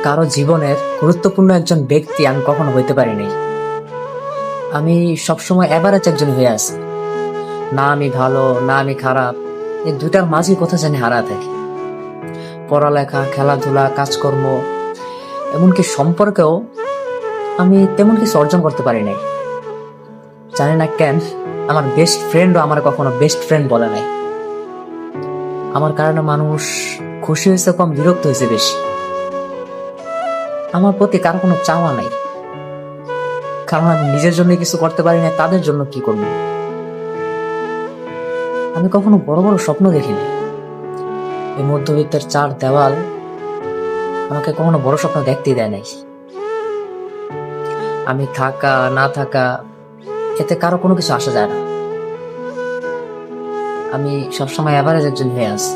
কারো জীবনের গুরুত্বপূর্ণ একজন ব্যক্তি আমি কখনো হইতে পারিনি। আমি সবসময় এভারেজ একজন হয়ে আছি। না আমি ভালো, না আমি খারাপ, এই দুটার মাঝে কোথায় জানি হারা থাকি। পড়ালেখা, খেলাধুলা, কাজকর্ম, এমনকি সম্পর্কেও আমি তেমন কিছু অর্জন করতে পারি নাই। জানি না কেন আমার বেস্ট ফ্রেন্ডও আমার কখনো বেস্ট ফ্রেন্ড বলে নাই। আমার কারণে মানুষ খুশি হয়েছে কম, বিরক্ত হয়েছে বেশি। আমার প্রতি কারো কোনো চাওয়া নাই, কারণ আমি নিজের জন্য কিছু করতে পারি না, তাদের জন্য কি করব। আমি কখনো বড় বড় স্বপ্ন দেখিনি। এই মধ্যবিত্তের চার দেওয়াল আমাকে কখনো বড় স্বপ্ন দেখতেই দেয় নাই। আমি থাকা না থাকা এতে কারো কোনো কিছু আসা যায় না। আমি সবসময় এভারেজ একজন হয়ে আছি।